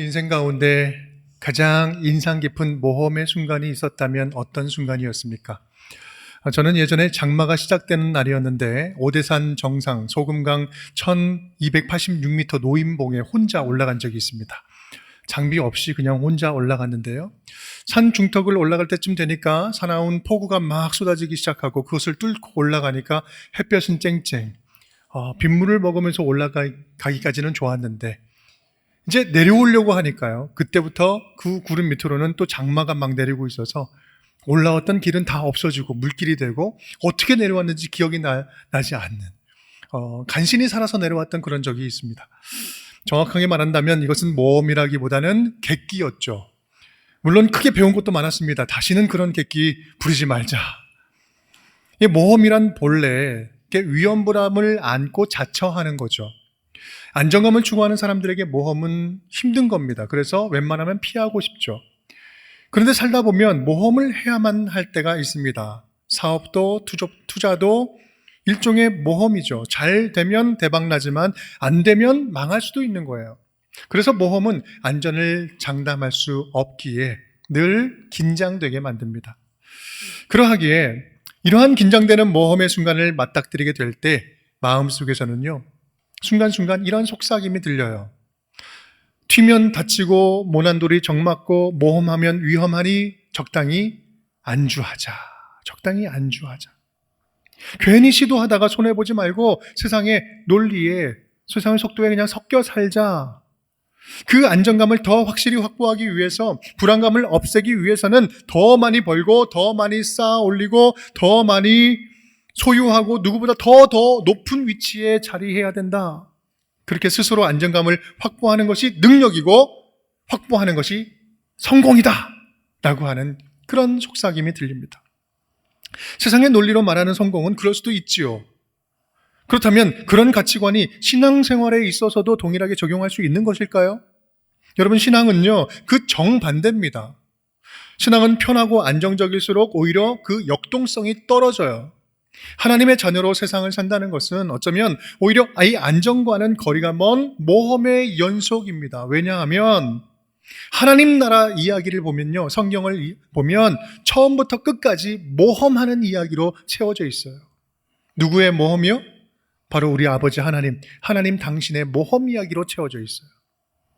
인생 가운데 가장 인상 깊은 모험의 순간이 있었다면 어떤 순간이었습니까? 저는 예전에 장마가 시작되는 날이었는데 오대산 정상 소금강 1286m 노인봉에 혼자 올라간 적이 있습니다. 장비 없이 그냥 혼자 올라갔는데요. 산 중턱을 올라갈 때쯤 되니까 사나운 폭우가 막 쏟아지기 시작하고 그것을 뚫고 올라가니까 햇볕은 쨍쨍. 빗물을 먹으면서 올라가기까지는 좋았는데 이제 내려오려고 하니까요. 그때부터 그 구름 밑으로는 또 장마가 막 내리고 있어서 올라왔던 길은 다 없어지고 물길이 되고 어떻게 내려왔는지 기억이 나지 않는 간신히 살아서 내려왔던 그런 적이 있습니다. 정확하게 말한다면 이것은 모험이라기보다는 객기였죠. 물론 크게 배운 것도 많았습니다. 다시는 그런 객기 부리지 말자. 이 모험이란 본래 위험불안을 안고 자처하는 거죠. 안정감을 추구하는 사람들에게 모험은 힘든 겁니다. 그래서 웬만하면 피하고 싶죠. 그런데 살다 보면 모험을 해야만 할 때가 있습니다. 사업도 투자도 일종의 모험이죠. 잘 되면 대박나지만 안 되면 망할 수도 있는 거예요. 그래서 모험은 안전을 장담할 수 없기에 늘 긴장되게 만듭니다. 그러하기에 이러한 긴장되는 모험의 순간을 맞닥뜨리게 될 때 마음속에서는요, 순간순간 이런 속삭임이 들려요. 튀면 다치고 모난돌이 정맞고 모험하면 위험하니 적당히 안주하자. 적당히 안주하자. 괜히 시도하다가 손해보지 말고 세상의 논리에, 세상의 속도에 그냥 섞여 살자. 그 안정감을 더 확실히 확보하기 위해서, 불안감을 없애기 위해서는 더 많이 벌고 더 많이 쌓아 올리고 더 많이 소유하고 누구보다 더 높은 위치에 자리해야 된다. 그렇게 스스로 안정감을 확보하는 것이 능력이고 확보하는 것이 성공이다 라고 하는 그런 속삭임이 들립니다. 세상의 논리로 말하는 성공은 그럴 수도 있지요. 그렇다면 그런 가치관이 신앙생활에 있어서도 동일하게 적용할 수 있는 것일까요? 여러분, 신앙은요, 그 정반대입니다. 신앙은 편하고 안정적일수록 오히려 그 역동성이 떨어져요. 하나님의 자녀로 세상을 산다는 것은 어쩌면 오히려 이 안정과는 거리가 먼 모험의 연속입니다. 왜냐하면 하나님 나라 이야기를 보면요, 성경을 보면 처음부터 끝까지 모험하는 이야기로 채워져 있어요. 누구의 모험이요? 바로 우리 아버지 하나님 당신의 모험 이야기로 채워져 있어요.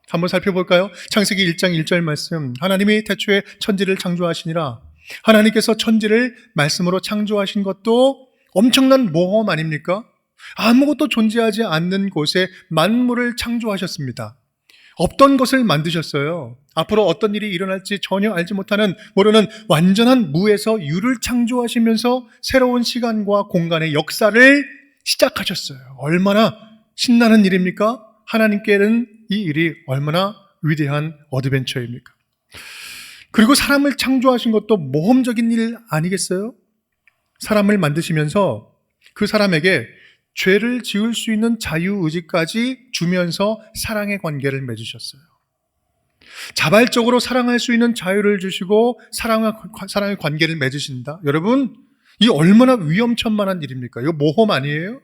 한번 살펴볼까요? 창세기 1장 1절 말씀. 하나님이 태초에 천지를 창조하시니라. 하나님께서 천지를 말씀으로 창조하신 것도 엄청난 모험 아닙니까? 아무것도 존재하지 않는 곳에 만물을 창조하셨습니다. 없던 것을 만드셨어요. 앞으로 어떤 일이 일어날지 전혀 알지 못하는, 모르는 완전한 무에서 유를 창조하시면서 새로운 시간과 공간의 역사를 시작하셨어요. 얼마나 신나는 일입니까? 하나님께는 이 일이 얼마나 위대한 어드벤처입니까? 그리고 사람을 창조하신 것도 모험적인 일 아니겠어요? 사람을 만드시면서 그 사람에게 죄를 지을 수 있는 자유의지까지 주면서 사랑의 관계를 맺으셨어요. 자발적으로 사랑할 수 있는 자유를 주시고 사랑의 관계를 맺으신다. 여러분, 이 얼마나 위험천만한 일입니까? 이거 모험 아니에요?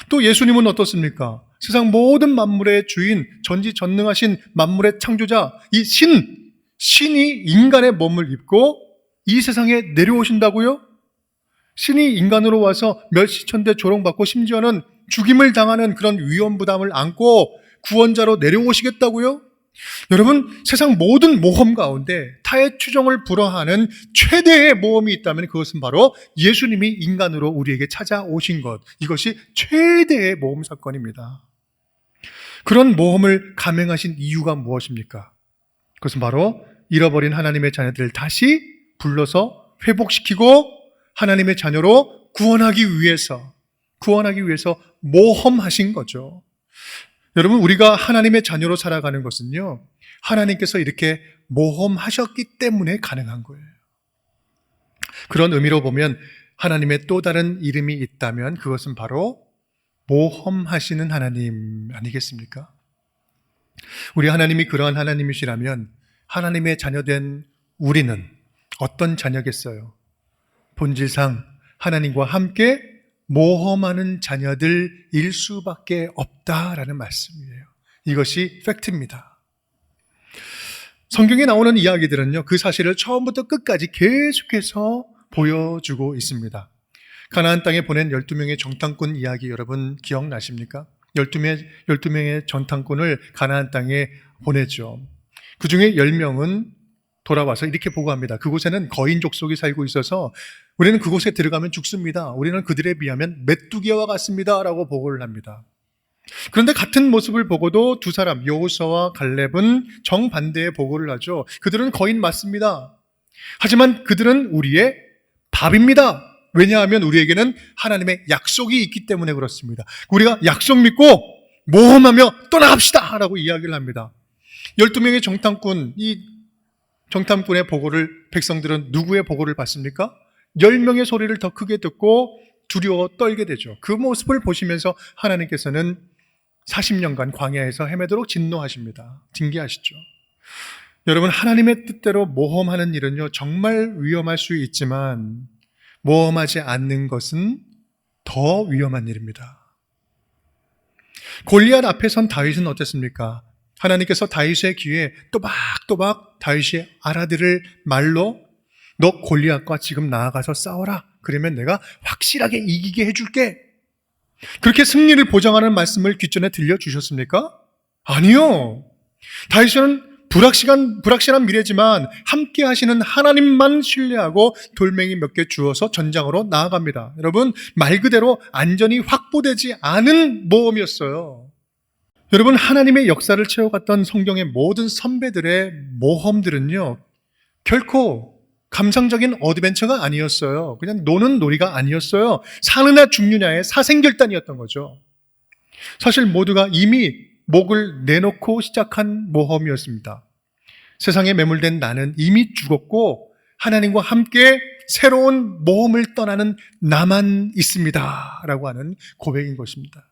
또 예수님은 어떻습니까? 세상 모든 만물의 주인, 전지전능하신 만물의 창조자, 이 신이 인간의 몸을 입고 이 세상에 내려오신다고요? 신이 인간으로 와서 멸시천대 조롱받고 심지어는 죽임을 당하는 그런 위험 부담을 안고 구원자로 내려오시겠다고요? 여러분, 세상 모든 모험 가운데 타의 추종을 불허하는 최대의 모험이 있다면 그것은 바로 예수님이 인간으로 우리에게 찾아오신 것. 이것이 최대의 모험 사건입니다. 그런 모험을 감행하신 이유가 무엇입니까? 그것은 바로 잃어버린 하나님의 자녀들을 다시 불러서 회복시키고 하나님의 자녀로 구원하기 위해서 모험하신 거죠. 여러분, 우리가 하나님의 자녀로 살아가는 것은요, 하나님께서 이렇게 모험하셨기 때문에 가능한 거예요. 그런 의미로 보면 하나님의 또 다른 이름이 있다면 그것은 바로 모험하시는 하나님 아니겠습니까? 우리 하나님이 그러한 하나님이시라면 하나님의 자녀된 우리는 어떤 자녀겠어요? 본질상 하나님과 함께 모험하는 자녀들일 수밖에 없다라는 말씀이에요. 이것이 팩트입니다. 성경에 나오는 이야기들은요, 그 사실을 처음부터 끝까지 계속해서 보여주고 있습니다. 가나안 땅에 보낸 12명의 정탐꾼 이야기 여러분 기억나십니까? 12명의 정탐꾼을 가나안 땅에 보냈죠. 그 중에 10명은 돌아와서 이렇게 보고합니다. 그곳에는 거인 족속이 살고 있어서 우리는 그곳에 들어가면 죽습니다. 우리는 그들에 비하면 메뚜기와 같습니다. 라고 보고를 합니다. 그런데 같은 모습을 보고도 두 사람, 여호수아와 갈렙은 정반대의 보고를 하죠. 그들은 거인 맞습니다. 하지만 그들은 우리의 밥입니다. 왜냐하면 우리에게는 하나님의 약속이 있기 때문에 그렇습니다. 우리가 약속 믿고 모험하며 떠나갑시다 라고 이야기를 합니다. 12명의 정탐꾼, 이 정탐꾼의 보고를 백성들은 누구의 보고를 받습니까? 10명의 소리를 더 크게 듣고 두려워 떨게 되죠. 그 모습을 보시면서 하나님께서는 40년간 광야에서 헤매도록 진노하십니다. 징계하시죠. 여러분, 하나님의 뜻대로 모험하는 일은요, 정말 위험할 수 있지만 모험하지 않는 것은 더 위험한 일입니다. 골리앗 앞에 선 다윗은 어땠습니까? 하나님께서 다윗의 귀에 또박또박 다윗이 알아들을 말로 너 골리앗과 지금 나아가서 싸워라. 그러면 내가 확실하게 이기게 해줄게. 그렇게 승리를 보장하는 말씀을 귓전에 들려주셨습니까? 아니요. 다윗은 불확실한 미래지만 함께 하시는 하나님만 신뢰하고 돌멩이 몇 개 주어서 전장으로 나아갑니다. 여러분, 말 그대로 안전이 확보되지 않은 모험이었어요. 여러분, 하나님의 역사를 채워갔던 성경의 모든 선배들의 모험들은요, 결코 감상적인 어드벤처가 아니었어요. 그냥 노는 놀이가 아니었어요. 사느냐 죽느냐의 사생결단이었던 거죠. 사실 모두가 이미 목을 내놓고 시작한 모험이었습니다. 세상에 매몰된 나는 이미 죽었고 하나님과 함께 새로운 모험을 떠나는 나만 있습니다 라고 하는 고백인 것입니다.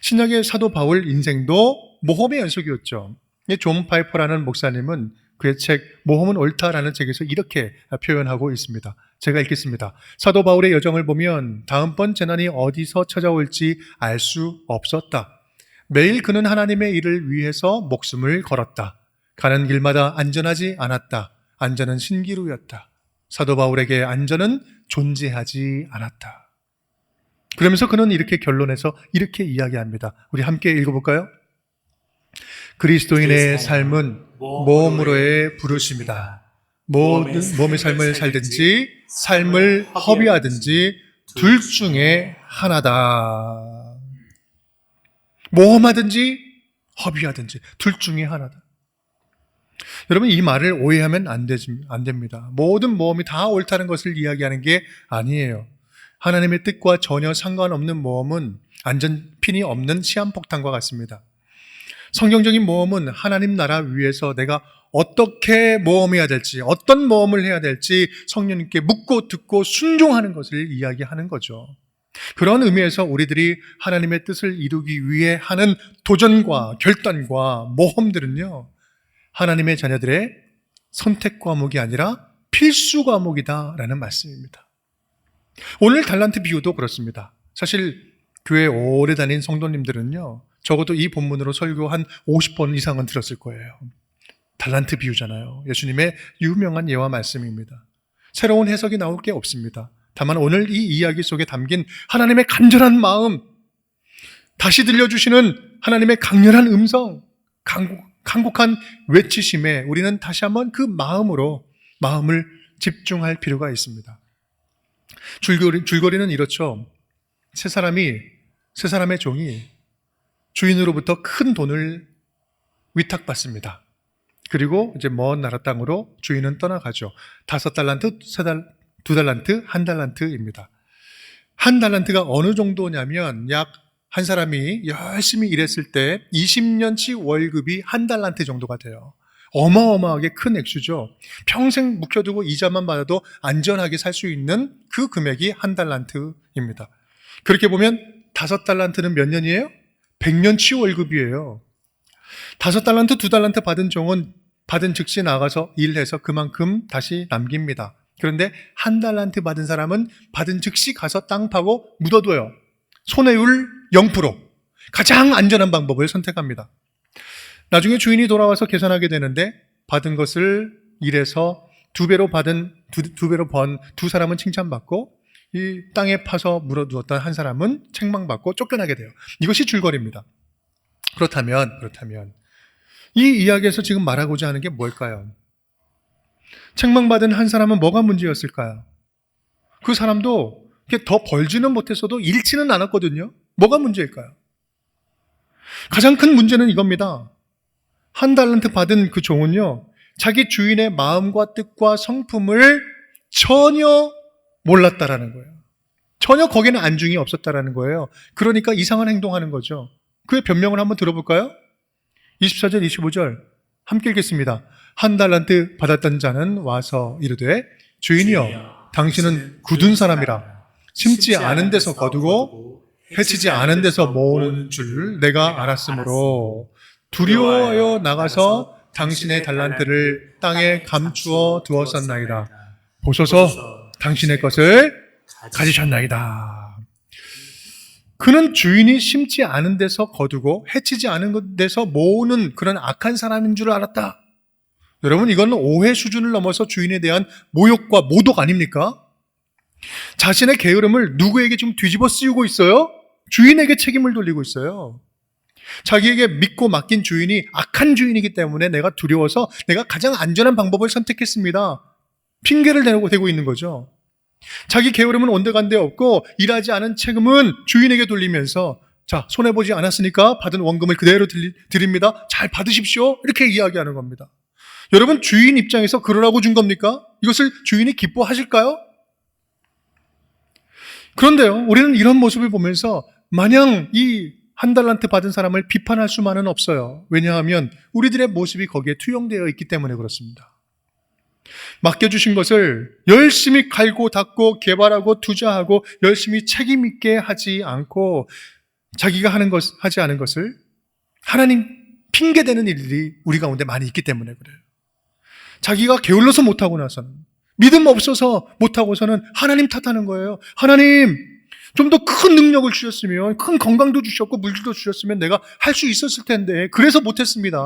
신약의 사도 바울 인생도 모험의 연속이었죠. 존 파이퍼라는 목사님은 그의 책 모험은 옳다라는 책에서 이렇게 표현하고 있습니다. 제가 읽겠습니다. 사도 바울의 여정을 보면 다음번 재난이 어디서 찾아올지 알 수 없었다. 매일 그는 하나님의 일을 위해서 목숨을 걸었다. 가는 길마다 안전하지 않았다. 안전은 신기루였다. 사도 바울에게 안전은 존재하지 않았다. 그러면서 그는 이렇게 결론해서 이렇게 이야기합니다. 우리 함께 읽어볼까요? 그리스도인의 삶은 모험으로의 부르심이다. 몸의 삶을 살든지 삶을 허비하든지 둘 중에 하나다. 모험하든지 허비하든지 둘 중에 하나다. 여러분, 이 말을 오해하면 안 됩니다. 모든 모험이 다 옳다는 것을 이야기하는 게 아니에요. 하나님의 뜻과 전혀 상관없는 모험은 안전핀이 없는 시한폭탄과 같습니다. 성경적인 모험은 하나님 나라 위에서 내가 어떻게 모험해야 될지, 어떤 모험을 해야 될지 성령님께 묻고 듣고 순종하는 것을 이야기하는 거죠. 그런 의미에서 우리들이 하나님의 뜻을 이루기 위해 하는 도전과 결단과 모험들은요, 하나님의 자녀들의 선택 과목이 아니라 필수 과목이다라는 말씀입니다. 오늘 달란트 비유도 그렇습니다. 사실 교회 오래 다닌 성도님들은요, 적어도 이 본문으로 설교 한 50번 이상은 들었을 거예요. 달란트 비유잖아요. 예수님의 유명한 예화 말씀입니다. 새로운 해석이 나올 게 없습니다. 다만 오늘 이 이야기 속에 담긴 하나님의 간절한 마음, 다시 들려주시는 하나님의 강렬한 음성, 간곡한 외치심에 우리는 다시 한번 그 마음을 집중할 필요가 있습니다. 줄거리는 이렇죠. 세 사람의 종이 주인으로부터 큰 돈을 위탁받습니다. 그리고 이제 먼 나라 땅으로 주인은 떠나가죠. 5달란트, 2달란트, 1달란트입니다. 1달란트가 어느 정도냐면 약 한 사람이 열심히 일했을 때 20년치 월급이 1달란트 정도가 돼요. 어마어마하게 큰 액수죠. 평생 묵혀두고 이자만 받아도 안전하게 살 수 있는 그 금액이 1달란트입니다. 그렇게 보면 5달란트는 몇 년이에요? 100년치 월급이에요. 5달란트, 2달란트 받은 종은 받은 즉시 나가서 일해서 그만큼 다시 남깁니다. 그런데 1달란트 받은 사람은 받은 즉시 가서 땅 파고 묻어둬요. 손해율 0%. 가장 안전한 방법을 선택합니다. 나중에 주인이 돌아와서 계산하게 되는데 받은 것을 일해서 두 배로 번 두 사람은 칭찬받고 이 땅에 파서 물어두었던 한 사람은 책망받고 쫓겨나게 돼요. 이것이 줄거리입니다. 그렇다면 이 이야기에서 지금 말하고자 하는 게 뭘까요? 책망받은 한 사람은 뭐가 문제였을까요? 그 사람도 더 벌지는 못했어도 잃지는 않았거든요. 뭐가 문제일까요? 가장 큰 문제는 이겁니다. 한 달란트 받은 그 종은요, 자기 주인의 마음과 뜻과 성품을 전혀 몰랐다라는 거예요. 전혀 거기에는 안중이 없었다라는 거예요. 그러니까 이상한 행동하는 거죠. 그의 변명을 한번 들어볼까요? 24절, 25절 함께 읽겠습니다. 한 달란트 받았던 자는 와서 이르되 주인이여, 당신은 굳은 사람이라 심지 않은 데서 거두고 해치지 않은 데서 모으는 줄 내가 알았으므로 두려워하여 나가서 당신의 달란트를 땅에 감추어 두었었나이다. 보소서, 당신의 것을 가지셨나이다. 그는 주인이 심지 않은 데서 거두고 해치지 않은 데서 모으는 그런 악한 사람인 줄 알았다. 여러분, 이건 오해 수준을 넘어서 주인에 대한 모욕과 모독 아닙니까? 자신의 게으름을 누구에게 좀 뒤집어 씌우고 있어요? 주인에게 책임을 돌리고 있어요. 자기에게 믿고 맡긴 주인이 악한 주인이기 때문에 내가 두려워서 내가 가장 안전한 방법을 선택했습니다. 핑계를 대고 있는 거죠. 자기 게으름은 온데간데 없고 일하지 않은 책임은 주인에게 돌리면서 자, 손해보지 않았으니까 받은 원금을 그대로 드립니다. 잘 받으십시오. 이렇게 이야기하는 겁니다. 여러분, 주인 입장에서 그러라고 준 겁니까? 이것을 주인이 기뻐하실까요? 그런데요, 우리는 이런 모습을 보면서 마냥 이 한 달란트 받은 사람을 비판할 수만은 없어요. 왜냐하면 우리들의 모습이 거기에 투영되어 있기 때문에 그렇습니다. 맡겨주신 것을 열심히 갈고 닦고 개발하고 투자하고 열심히 책임 있게 하지 않고 자기가 하지 않은 것을 하나님 핑계대는 일들이 우리 가운데 많이 있기 때문에 그래요. 자기가 게을러서 못하고 나서는, 믿음 없어서 못하고서는 하나님 탓하는 거예요. 하나님, 좀 더 큰 능력을 주셨으면, 큰 건강도 주셨고 물질도 주셨으면 내가 할 수 있었을 텐데 그래서 못했습니다.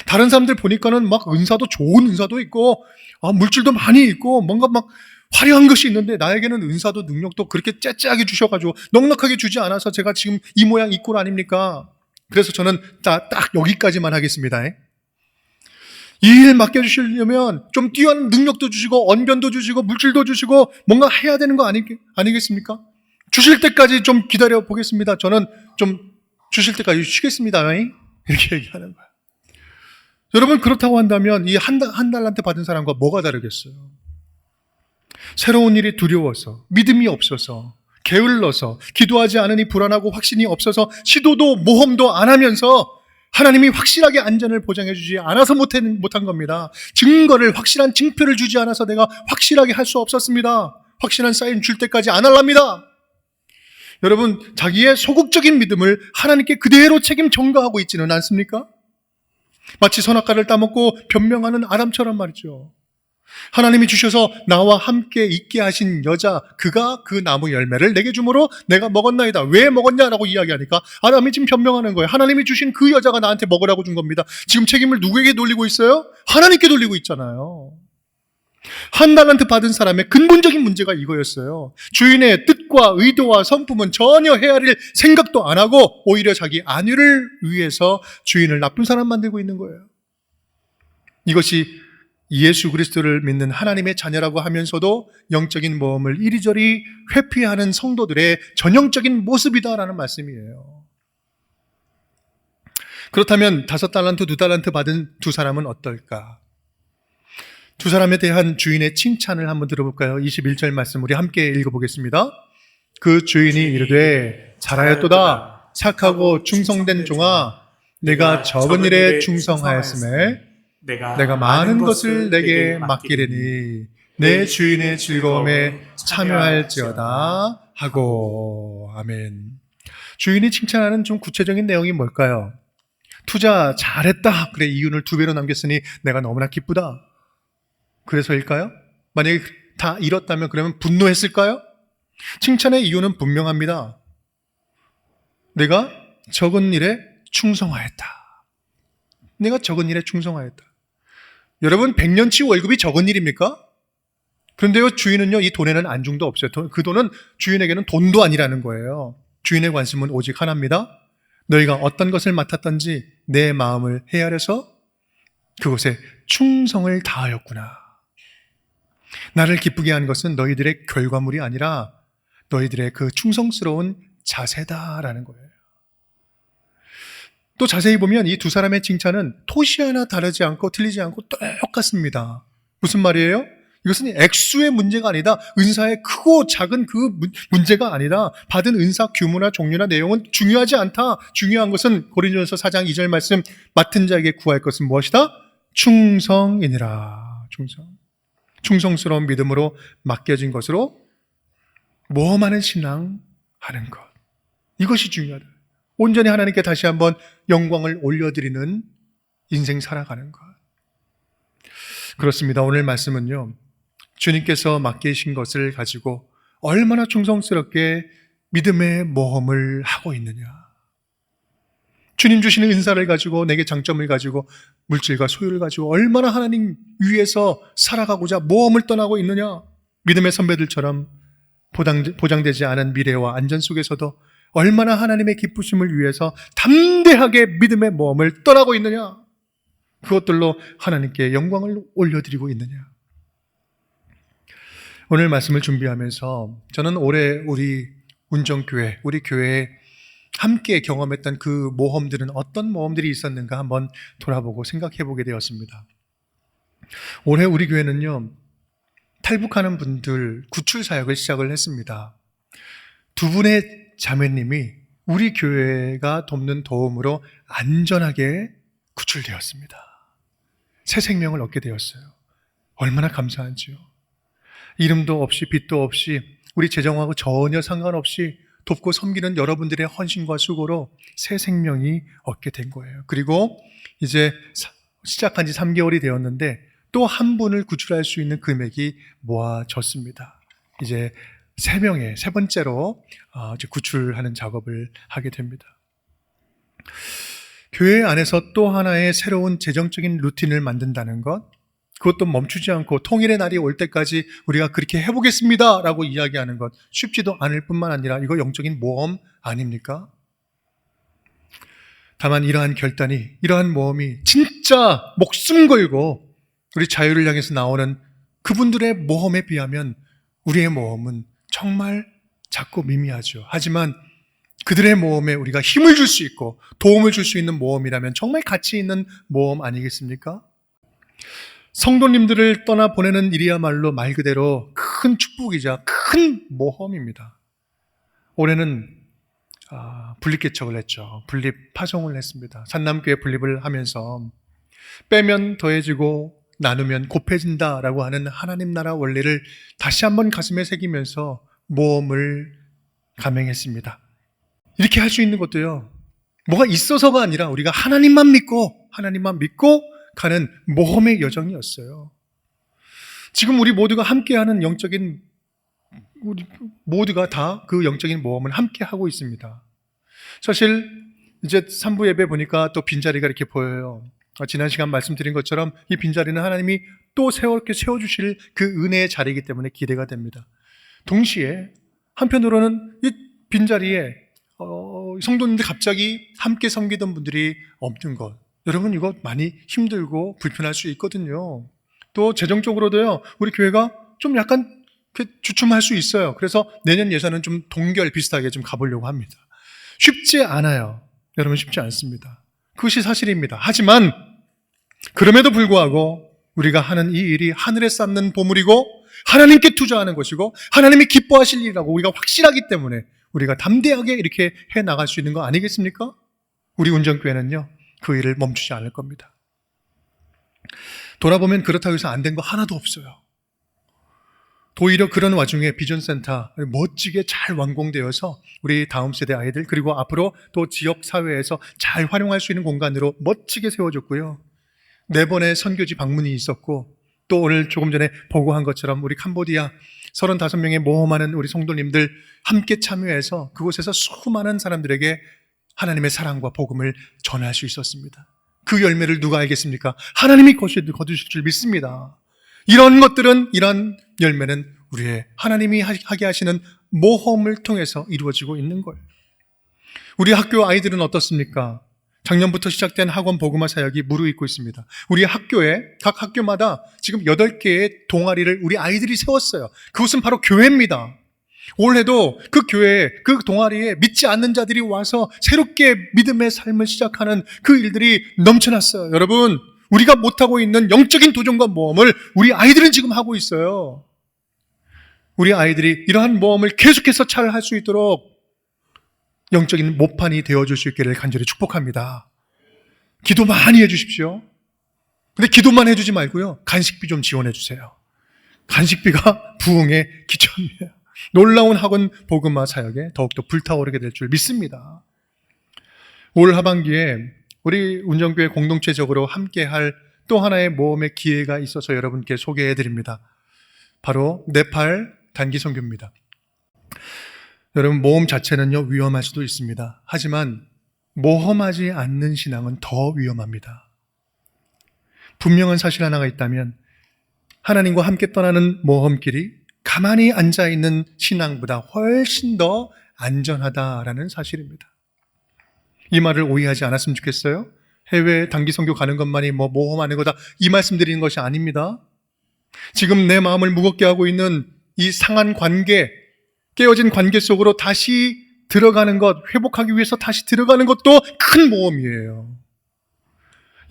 다른 사람들 보니까는 막 은사도, 좋은 은사도 있고 물질도 많이 있고 뭔가 막 화려한 것이 있는데 나에게는 은사도 능력도 그렇게 째째하게 주셔가지고 넉넉하게 주지 않아서 제가 지금 이 모양 이 꼴 아닙니까? 그래서 저는 딱 여기까지만 하겠습니다. 이 일 맡겨주시려면 좀 뛰어난 능력도 주시고 언변도 주시고 물질도 주시고 뭔가 해야 되는 거 아니겠습니까? 주실 때까지 좀 기다려 보겠습니다. 저는 좀 주실 때까지 쉬겠습니다. 이렇게 얘기하는 거예요. 여러분, 그렇다고 한다면 이 한 달란트 받은 사람과 뭐가 다르겠어요? 새로운 일이 두려워서, 믿음이 없어서, 게을러서, 기도하지 않으니 불안하고 확신이 없어서 시도도 모험도 안 하면서 하나님이 확실하게 안전을 보장해 주지 않아서 못한 겁니다. 증거를, 확실한 증표를 주지 않아서 내가 확실하게 할 수 없었습니다. 확실한 사인 줄 때까지 안 할랍니다. 여러분, 자기의 소극적인 믿음을 하나님께 그대로 책임 전가하고 있지는 않습니까? 마치 선악과를 따먹고 변명하는 아담처럼 말이죠. 하나님이 주셔서 나와 함께 있게 하신 여자, 그가 그 나무 열매를 내게 주므로 내가 먹었나이다. 왜 먹었냐라고 이야기하니까 아담이 지금 변명하는 거예요. 하나님이 주신 그 여자가 나한테 먹으라고 준 겁니다. 지금 책임을 누구에게 돌리고 있어요? 하나님께 돌리고 있잖아요. 한 달란트 받은 사람의 근본적인 문제가 이거였어요. 주인의 뜻과 의도와 성품은 전혀 헤아릴 생각도 안 하고 오히려 자기 안위를 위해서 주인을 나쁜 사람 만들고 있는 거예요. 이것이 예수 그리스도를 믿는 하나님의 자녀라고 하면서도 영적인 모험을 이리저리 회피하는 성도들의 전형적인 모습이다라는 말씀이에요. 그렇다면 5달란트, 2달란트 받은 두 사람은 어떨까? 두 사람에 대한 주인의 칭찬을 한번 들어볼까요? 21절 말씀 우리 함께 읽어보겠습니다. 그 주인이 이르되 잘하였도다. 착하고 충성된 종아, 내가 적은 일에 충성하였음에 내가 많은 것을 내게 맡기리니 내 주인의 즐거움에 참여할지어다 하고. 아멘. 주인이 칭찬하는 좀 구체적인 내용이 뭘까요? 투자 잘했다. 그래, 이윤을 2배로 남겼으니 내가 너무나 기쁘다. 그래서일까요? 만약에 다 잃었다면 그러면 분노했을까요? 칭찬의 이유는 분명합니다. 내가 적은 일에 충성하였다. 내가 적은 일에 충성하였다. 여러분, 100년치 월급이 적은 일입니까? 그런데요, 주인은요, 이 돈에는 안중도 없어요. 그 돈은 주인에게는 돈도 아니라는 거예요. 주인의 관심은 오직 하나입니다. 너희가 어떤 것을 맡았던지 내 마음을 헤아려서 그곳에 충성을 다하였구나. 나를 기쁘게 한 것은 너희들의 결과물이 아니라 너희들의 그 충성스러운 자세다라는 거예요. 또 자세히 보면 이 두 사람의 칭찬은 토시 하나 다르지 않고 틀리지 않고 똑같습니다. 무슨 말이에요? 이것은 액수의 문제가 아니다. 은사의 크고 작은 그 문제가 아니라 받은 은사 규모나 종류나 내용은 중요하지 않다. 중요한 것은 고린도전서 4장 2절 말씀, 맡은 자에게 구할 것은 무엇이다? 충성이니라. 충성스러운 믿음으로 맡겨진 것으로 모험하는 신앙 하는 것. 이것이 중요하다. 온전히 하나님께 다시 한번 영광을 올려드리는 인생 살아가는 것. 그렇습니다. 오늘 말씀은요, 주님께서 맡기신 것을 가지고 얼마나 충성스럽게 믿음의 모험을 하고 있느냐. 주님 주시는 은사를 가지고, 내게 장점을 가지고, 물질과 소유를 가지고 얼마나 하나님 위해서 살아가고자 모험을 떠나고 있느냐. 믿음의 선배들처럼 보장되지 않은 미래와 안전 속에서도 얼마나 하나님의 기쁘심을 위해서 담대하게 믿음의 모험을 떠나고 있느냐. 그것들로 하나님께 영광을 올려드리고 있느냐. 오늘 말씀을 준비하면서 저는 올해 우리 운정교회, 우리 교회에 함께 경험했던 그 모험들은 어떤 모험들이 있었는가 한번 돌아보고 생각해 보게 되었습니다. 올해 우리 교회는요, 탈북하는 분들 구출 사역을 시작을 했습니다. 두 분의 자매님이 우리 교회가 돕는 도움으로 안전하게 구출되었습니다. 새 생명을 얻게 되었어요. 얼마나 감사한지요. 이름도 없이 빚도 없이 우리 재정하고 전혀 상관없이 돕고 섬기는 여러분들의 헌신과 수고로 새 생명이 얻게 된 거예요. 그리고 이제 시작한 지 3개월이 되었는데 또 한 분을 구출할 수 있는 금액이 모아졌습니다. 이제 3명의 세 번째로 이제 구출하는 작업을 하게 됩니다. 교회 안에서 또 하나의 새로운 재정적인 루틴을 만든다는 것, 그것도 멈추지 않고 통일의 날이 올 때까지 우리가 그렇게 해보겠습니다 라고 이야기하는 것, 쉽지도 않을 뿐만 아니라 이거 영적인 모험 아닙니까? 다만 이러한 결단이, 이러한 모험이 진짜 목숨 걸고 우리 자유를 향해서 나오는 그분들의 모험에 비하면 우리의 모험은 정말 작고 미미하죠. 하지만 그들의 모험에 우리가 힘을 줄 수 있고 도움을 줄 수 있는 모험이라면 정말 가치 있는 모험 아니겠습니까? 성도님들을 떠나보내는 일이야말로 말 그대로 큰 축복이자 큰 모험입니다. 올해는 분립개척을 했죠. 분립 파송을 했습니다. 산남교회 분립을 하면서 빼면 더해지고 나누면 곱해진다라고 하는 하나님 나라 원리를 다시 한번 가슴에 새기면서 모험을 감행했습니다. 이렇게 할 수 있는 것도요, 뭐가 있어서가 아니라 우리가 하나님만 믿고 가는 모험의 여정이었어요. 지금 우리 모두가 함께하는 우리 모두가 다 그 영적인 모험을 함께하고 있습니다. 사실 이제 3부 예배 보니까 또 빈자리가 이렇게 보여요. 지난 시간 말씀드린 것처럼 이 빈자리는 하나님이 또 새롭게 세워주실 그 은혜의 자리이기 때문에 기대가 됩니다. 동시에 한편으로는 이 빈자리에 성도님들 갑자기 함께 섬기던 분들이 없는 것, 여러분 이거 많이 힘들고 불편할 수 있거든요. 또 재정적으로도요, 우리 교회가 좀 약간 주춤할 수 있어요. 그래서 내년 예산은 좀 동결 비슷하게 좀 가보려고 합니다. 쉽지 않아요. 여러분 쉽지 않습니다. 그것이 사실입니다. 하지만 그럼에도 불구하고 우리가 하는 이 일이 하늘에 쌓는 보물이고 하나님께 투자하는 것이고 하나님이 기뻐하실 일이라고 우리가 확실하기 때문에 우리가 담대하게 이렇게 해나갈 수 있는 거 아니겠습니까? 우리 운정교회는요, 그 일을 멈추지 않을 겁니다. 돌아보면 그렇다고 해서 안 된 거 하나도 없어요. 오히려 그런 와중에 비전센터 멋지게 잘 완공되어서 우리 다음 세대 아이들 그리고 앞으로 또 지역사회에서 잘 활용할 수 있는 공간으로 멋지게 세워졌고요. 4번의 선교지 방문이 있었고 또 오늘 조금 전에 보고한 것처럼 우리 캄보디아 35명의 모험하는 우리 성도님들 함께 참여해서 그곳에서 수많은 사람들에게 하나님의 사랑과 복음을 전할 수 있었습니다. 그 열매를 누가 알겠습니까? 하나님이 거두실 줄 믿습니다. 이런 열매는 우리의 하나님이 하게 하시는 모험을 통해서 이루어지고 있는 거예요. 우리 학교 아이들은 어떻습니까? 작년부터 시작된 학원 복음화 사역이 무르익고 있습니다. 우리 학교에 각 학교마다 지금 8개의 동아리를 우리 아이들이 세웠어요. 그것은 바로 교회입니다. 올해도 그 교회에, 그 동아리에 믿지 않는 자들이 와서 새롭게 믿음의 삶을 시작하는 그 일들이 넘쳐났어요. 여러분, 우리가 못하고 있는 영적인 도전과 모험을 우리 아이들은 지금 하고 있어요. 우리 아이들이 이러한 모험을 계속해서 잘 할 수 있도록 영적인 모판이 되어줄 수 있기를 간절히 축복합니다. 기도 많이 해주십시오. 근데 기도만 해주지 말고요, 간식비 좀 지원해 주세요. 간식비가 부흥의 기점이에요. 놀라운 학원 복음화 사역에 더욱더 불타오르게 될 줄 믿습니다. 올 하반기에 우리 운정교회 공동체적으로 함께할 또 하나의 모험의 기회가 있어서 여러분께 소개해 드립니다. 바로 네팔 단기 선교입니다. 여러분, 모험 자체는요 위험할 수도 있습니다. 하지만 모험하지 않는 신앙은 더 위험합니다. 분명한 사실 하나가 있다면 하나님과 함께 떠나는 모험길이 가만히 앉아있는 신앙보다 훨씬 더 안전하다라는 사실입니다. 이 말을 오해하지 않았으면 좋겠어요. 해외 단기 선교 가는 것만이 모험하는 거다, 이 말씀 드리는 것이 아닙니다. 지금 내 마음을 무겁게 하고 있는 이 상한 관계, 깨어진 관계 속으로 다시 들어가는 것, 회복하기 위해서 다시 들어가는 것도 큰 모험이에요.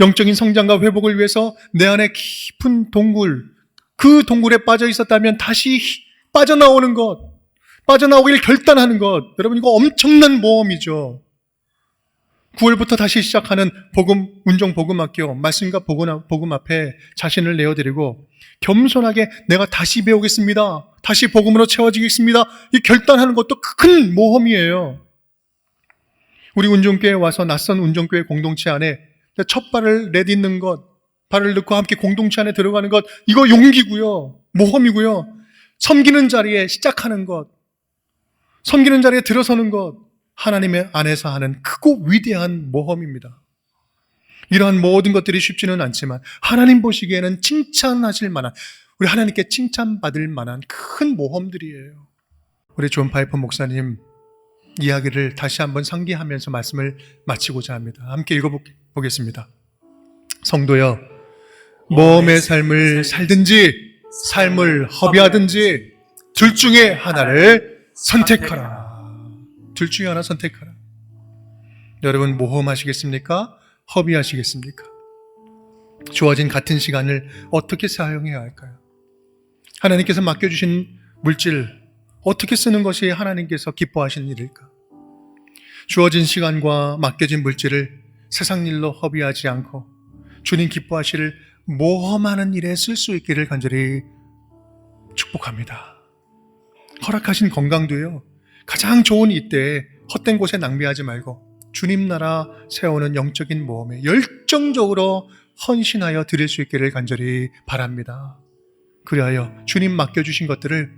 영적인 성장과 회복을 위해서 내 안에 깊은 동굴, 그 동굴에 빠져 있었다면 다시 빠져나오는 것, 빠져나오길 결단하는 것, 여러분 이거 엄청난 모험이죠. 9월부터 다시 시작하는 운정 복음학교, 말씀과 복음 앞에 자신을 내어드리고 겸손하게 내가 다시 배우겠습니다, 다시 복음으로 채워지겠습니다, 이 결단하는 것도 큰 모험이에요. 우리 운정교회에 와서 낯선 운정교회 공동체 안에 첫 발을 내딛는 것, 발을 넣고 함께 공동체 안에 들어가는 것, 이거 용기고요, 모험이고요. 섬기는 자리에 시작하는 것, 섬기는 자리에 들어서는 것, 하나님의 안에서 하는 크고 위대한 모험입니다. 이러한 모든 것들이 쉽지는 않지만 하나님 보시기에는 칭찬하실 만한, 우리 하나님께 칭찬받을 만한 큰 모험들이에요. 우리 존 파이퍼 목사님 이야기를 다시 한번 상기하면서 말씀을 마치고자 합니다. 함께 읽어보겠습니다. 성도여, 모험의 삶을 살든지 삶을 허비하든지 둘 중에 하나를 선택하라. 둘 중에 하나 선택하라. 여러분, 모험하시겠습니까? 허비하시겠습니까? 주어진 같은 시간을 어떻게 사용해야 할까요? 하나님께서 맡겨주신 물질 어떻게 쓰는 것이 하나님께서 기뻐하시는 일일까? 주어진 시간과 맡겨진 물질을 세상 일로 허비하지 않고 주님 기뻐하실 모험하는 일에 쓸 수 있기를 간절히 축복합니다. 허락하신 건강도요, 가장 좋은 이때에 헛된 곳에 낭비하지 말고 주님 나라 세우는 영적인 모험에 열정적으로 헌신하여 드릴 수 있기를 간절히 바랍니다. 그리하여 주님 맡겨주신 것들을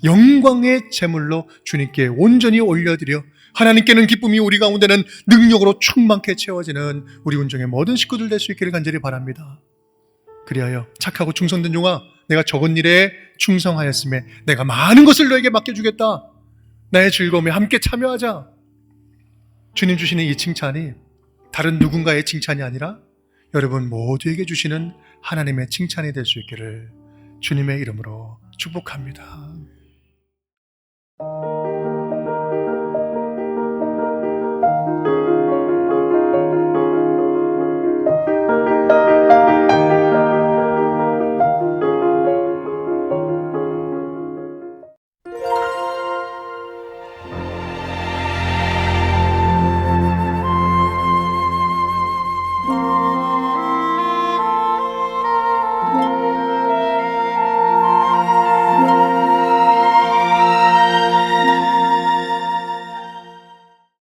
영광의 제물로 주님께 온전히 올려드려 하나님께는 기쁨이, 우리 가운데는 능력으로 충만케 채워지는 우리 운정의 모든 식구들 될 수 있기를 간절히 바랍니다. 그리하여 착하고 충성된 종아, 내가 적은 일에 충성하였음에 내가 많은 것을 너에게 맡겨주겠다, 나의 즐거움에 함께 참여하자. 주님 주시는 이 칭찬이 다른 누군가의 칭찬이 아니라 여러분 모두에게 주시는 하나님의 칭찬이 될 수 있기를 주님의 이름으로 축복합니다.